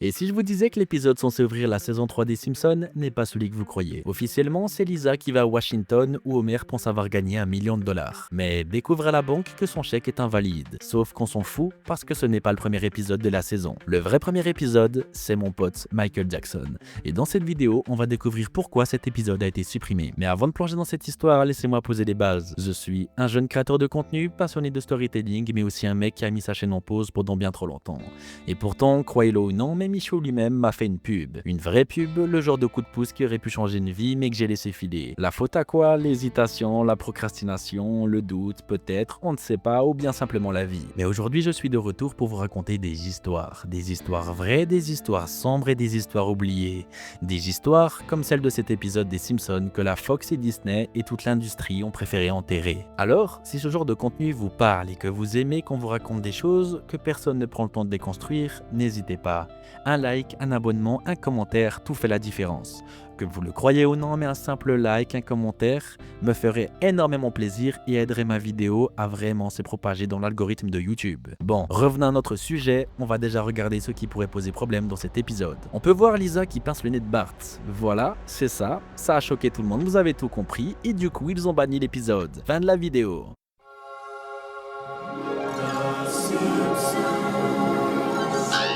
Et si je vous disais que l'épisode censé ouvrir la saison 3 des Simpsons n'est pas celui que vous croyez? Officiellement, c'est Lisa qui va à Washington où Homer pense avoir gagné $1 million. Mais découvre à la banque que son chèque est invalide. Sauf qu'on s'en fout parce que ce n'est pas le premier épisode de la saison. Le vrai premier épisode, c'est mon pote Michael Jackson. Et dans cette vidéo, on va découvrir pourquoi cet épisode a été supprimé. Mais avant de plonger dans cette histoire, laissez-moi poser les bases. Je suis un jeune créateur de contenu, passionné de storytelling, mais aussi un mec qui a mis sa chaîne en pause pendant bien trop longtemps. Et pourtant, croyez-le ou non, mais Michaud lui-même m'a fait une pub. Une vraie pub, le genre de coup de pouce qui aurait pu changer une vie, mais que j'ai laissé filer. La faute à quoi? L'hésitation, la procrastination, le doute, peut-être, on ne sait pas, ou bien simplement la vie. Mais aujourd'hui, je suis de retour pour vous raconter des histoires. Des histoires vraies, des histoires sombres et des histoires oubliées. Des histoires comme celle de cet épisode des Simpsons que la Fox et Disney et toute l'industrie ont préféré enterrer. Alors, si ce genre de contenu vous parle et que vous aimez qu'on vous raconte des choses que personne ne prend le temps de déconstruire, n'hésitez pas. Un like, un abonnement, un commentaire, tout fait la différence. Que vous le croyez ou non, mais un simple like, un commentaire me ferait énormément plaisir et aiderait ma vidéo à vraiment se propager dans l'algorithme de YouTube. Bon, revenons à notre sujet, on va déjà regarder ce qui pourrait poser problème dans cet épisode. On peut voir Lisa qui pince le nez de Bart. Voilà, c'est ça a choqué tout le monde, vous avez tout compris, et du coup ils ont banni l'épisode. Fin de la vidéo.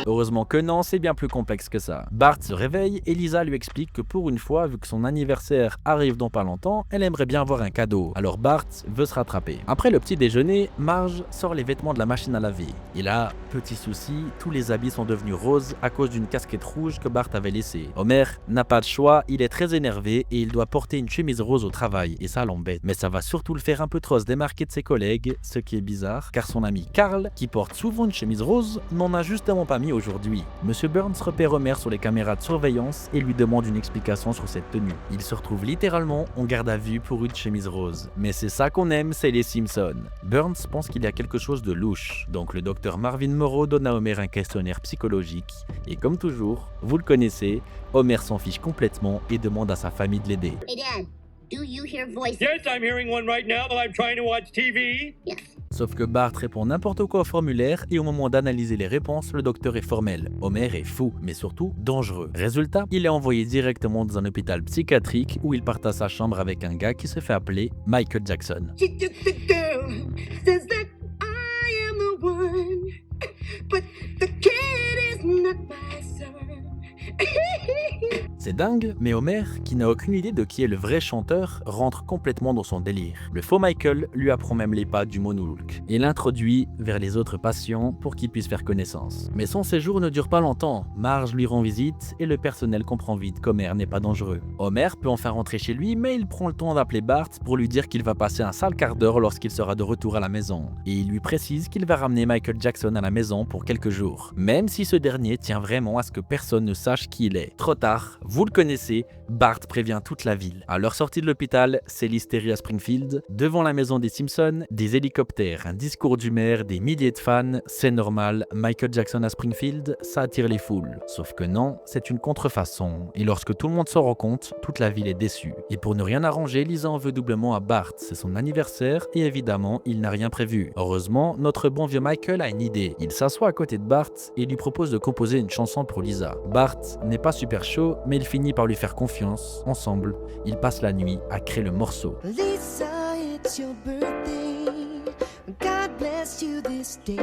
Heureusement que non, c'est bien plus complexe que ça. Bart se réveille et Lisa lui explique que pour une fois, vu que son anniversaire arrive dans pas longtemps, elle aimerait bien avoir un cadeau. Alors Bart veut se rattraper. Après le petit déjeuner, Marge sort les vêtements de la machine à laver. Et là, petit souci, tous les habits sont devenus roses à cause d'une casquette rouge que Bart avait laissée. Homer n'a pas de choix, il est très énervé et il doit porter une chemise rose au travail et ça l'embête. Mais ça va surtout le faire un peu trop se démarquer de ses collègues, ce qui est bizarre car son ami Carl, qui porte souvent une chemise rose, n'en a justement pas mis aujourd'hui. Monsieur Burns repère Homer sur les caméras de surveillance et lui demande une explication sur cette tenue. Il se retrouve littéralement en garde à vue pour une chemise rose. Mais c'est ça qu'on aime, c'est les Simpsons. Burns pense qu'il y a quelque chose de louche, donc le docteur Marvin Morrow donne à Homer un questionnaire psychologique. Et comme toujours, vous le connaissez, Homer s'en fiche complètement et demande à sa famille de l'aider. Hey Dad, do you hear voices? Yes, I'm hearing one right now while I'm trying to watch TV. Yes. Sauf que Bart répond n'importe quoi au formulaire et au moment d'analyser les réponses, le docteur est formel. Homer est fou, mais surtout dangereux. Résultat, il est envoyé directement dans un hôpital psychiatrique où il partage sa chambre avec un gars qui se fait appeler Michael Jackson. She's just a girl, says that I am the one, but the kid is not my son. C'est dingue, mais Homer, qui n'a aucune idée de qui est le vrai chanteur, rentre complètement dans son délire. Le faux Michael lui apprend même les pas du moonwalk et l'introduit vers les autres patients pour qu'ils puissent faire connaissance. Mais son séjour ne dure pas longtemps. Marge lui rend visite et le personnel comprend vite qu'Homer n'est pas dangereux. Homer peut enfin rentrer chez lui, mais il prend le temps d'appeler Bart pour lui dire qu'il va passer un sale quart d'heure lorsqu'il sera de retour à la maison. Et il lui précise qu'il va ramener Michael Jackson à la maison pour quelques jours, même si ce dernier tient vraiment à ce que personne ne sache qui il est. Trop tard, vous le connaissez, Bart prévient toute la ville. À leur sortie de l'hôpital, c'est l'hystérie à Springfield. Devant la maison des Simpsons, des hélicoptères, un discours du maire, des milliers de fans, c'est normal, Michael Jackson à Springfield, ça attire les foules. Sauf que non, c'est une contrefaçon. Et lorsque tout le monde s'en rend compte, toute la ville est déçue. Et pour ne rien arranger, Lisa en veut doublement à Bart. C'est son anniversaire et évidemment, il n'a rien prévu. Heureusement, notre bon vieux Michael a une idée. Il s'assoit à côté de Bart et lui propose de composer une chanson pour Lisa. Bart n'est pas super chaud, mais il finit par lui faire confiance. Ensemble, ils passent la nuit à créer le morceau. Lisa, it's your birthday. God bless you this day.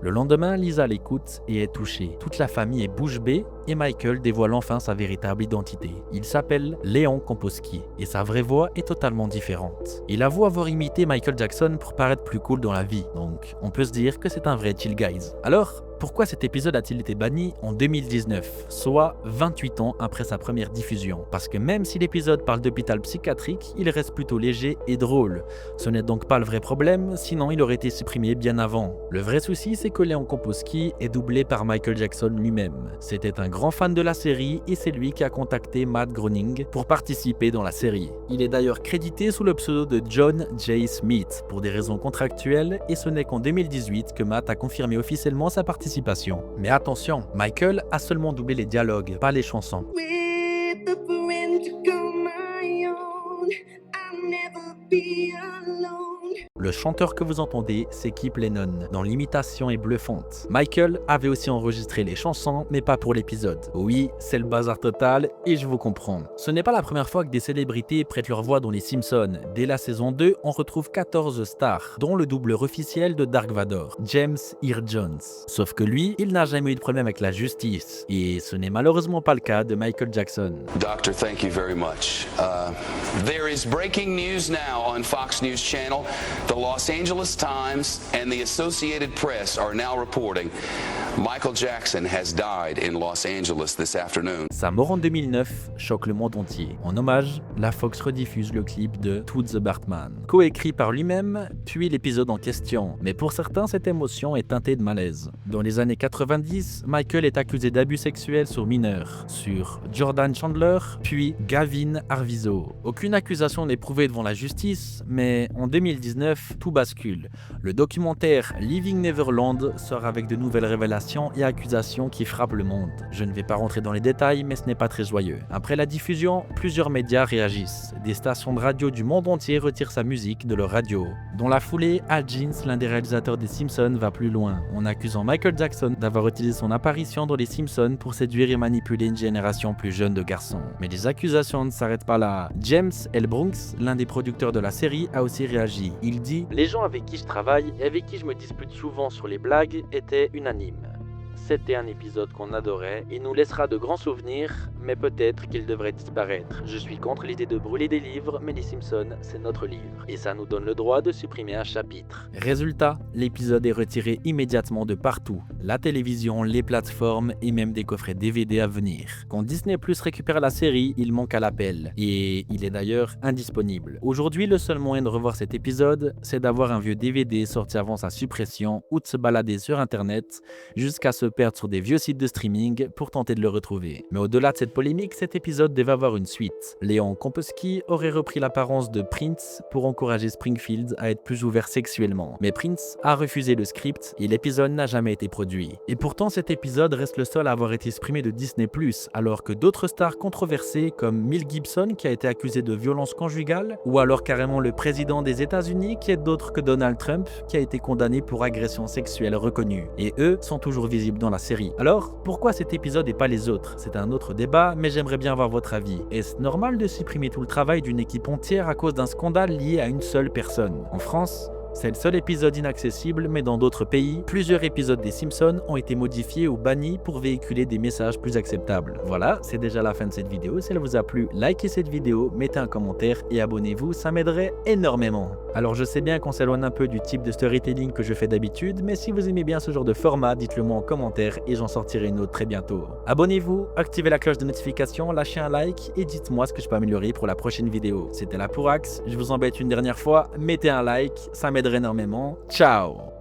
Le lendemain, Lisa l'écoute et est touchée. Toute la famille est bouche bée et Michael dévoile enfin sa véritable identité. Il s'appelle Léon Komposky et sa vraie voix est totalement différente. Il avoue avoir imité Michael Jackson pour paraître plus cool dans la vie, donc on peut se dire que c'est un vrai chill guys. Alors, pourquoi cet épisode a-t-il été banni en 2019, soit 28 ans après sa première diffusion? Parce que même si l'épisode parle d'hôpital psychiatrique, il reste plutôt léger et drôle. Ce n'est donc pas le vrai problème, sinon il aurait été supprimé bien avant. Le vrai souci, c'est que Léon Komposky est doublé par Michael Jackson lui-même. C'était un grand fan de la série et c'est lui qui a contacté Matt Groening pour participer dans la série. Il est d'ailleurs crédité sous le pseudo de John J. Smith pour des raisons contractuelles et ce n'est qu'en 2018 que Matt a confirmé officiellement sa participation. Mais attention, Michael a seulement doublé les dialogues, pas les chansons. With a friend to call my own, I'll never be alone. Le Le chanteur que vous entendez, c'est Kip Lennon, dont l'imitation est bluffante. Michael avait aussi enregistré les chansons, mais pas pour l'épisode. Oui, c'est le bazar total, et je vous comprends. Ce n'est pas la première fois que des célébrités prêtent leur voix dans les Simpsons. Dès la saison 2, on retrouve 14 stars, dont le doubleur officiel de Dark Vador, James Earl Jones. Sauf que lui, il n'a jamais eu de problème avec la justice, et ce n'est malheureusement pas le cas de Michael Jackson. Doctor, thank you very much. There is breaking news now on Fox News Channel. The Los Angeles Times and the Associated Press are now reporting Michael Jackson has died in Los Angeles this afternoon. Sa mort en 2009 choque le monde entier. En hommage, la Fox rediffuse le clip de To the Bartman, coécrit par lui-même, puis l'épisode en question. Mais pour certains, cette émotion est teintée de malaise. Dans les années 90, Michael est accusé d'abus sexuels sur mineurs, sur Jordan Chandler, puis Gavin Arvizo. Aucune accusation n'est prouvée devant la justice, mais en 2019, tout bascule. Le documentaire Living Neverland sort avec de nouvelles révélations et accusations qui frappent le monde. Je ne vais pas rentrer dans les détails, mais ce n'est pas très joyeux. Après la diffusion, plusieurs médias réagissent. Des stations de radio du monde entier retirent sa musique de leur radio. Dans la foulée, Al Jeans, l'un des réalisateurs des Simpsons, va plus loin, en accusant Michael Jackson d'avoir utilisé son apparition dans les Simpsons pour séduire et manipuler une génération plus jeune de garçons. Mais les accusations ne s'arrêtent pas là. James L. Bronx, l'un des producteurs de la série, a aussi réagi. Il dit « Les gens avec qui je travaille et avec qui je me dispute souvent sur les blagues étaient unanimes. C'était un épisode qu'on adorait et nous laissera de grands souvenirs, mais peut-être qu'il devrait disparaître. Je suis contre l'idée de brûler des livres, mais les Simpsons, c'est notre livre. Et ça nous donne le droit de supprimer un chapitre. » Résultat, l'épisode est retiré immédiatement de partout. La télévision, les plateformes et même des coffrets DVD à venir. Quand Disney Plus récupère la série, il manque à l'appel. Et il est d'ailleurs indisponible. Aujourd'hui, le seul moyen de revoir cet épisode, c'est d'avoir un vieux DVD sorti avant sa suppression ou de se balader sur internet jusqu'à se perdre sur des vieux sites de streaming pour tenter de le retrouver. Mais au-delà de cette polémique, cet épisode devait avoir une suite. Léon Komposky aurait repris l'apparence de Prince pour encourager Springfield à être plus ouvert sexuellement. Mais Prince a refusé le script et l'épisode n'a jamais été produit. Et pourtant, cet épisode reste le seul à avoir été supprimé de Disney+, alors que d'autres stars controversées comme Mel Gibson qui a été accusé de violence conjugale, ou alors carrément le président des États-Unis qui est d'autre que Donald Trump qui a été condamné pour agression sexuelle reconnue. Et eux sont toujours visibles dans la série. Alors, pourquoi cet épisode et pas les autres? C'est un autre débat, mais j'aimerais bien avoir votre avis. Est-ce normal de supprimer tout le travail d'une équipe entière à cause d'un scandale lié à une seule personne? En France, c'est le seul épisode inaccessible, mais dans d'autres pays, plusieurs épisodes des Simpsons ont été modifiés ou bannis pour véhiculer des messages plus acceptables. Voilà, c'est déjà la fin de cette vidéo. Si elle vous a plu, likez cette vidéo, mettez un commentaire et abonnez-vous, ça m'aiderait énormément. Alors je sais bien qu'on s'éloigne un peu du type de storytelling que je fais d'habitude, mais si vous aimez bien ce genre de format, dites-le moi en commentaire et j'en sortirai une autre très bientôt. Abonnez-vous, activez la cloche de notification, lâchez un like et dites-moi ce que je peux améliorer pour la prochaine vidéo. C'était la Pourax, je vous embête une dernière fois, mettez un like, ça m'aiderait énormément. Ciao!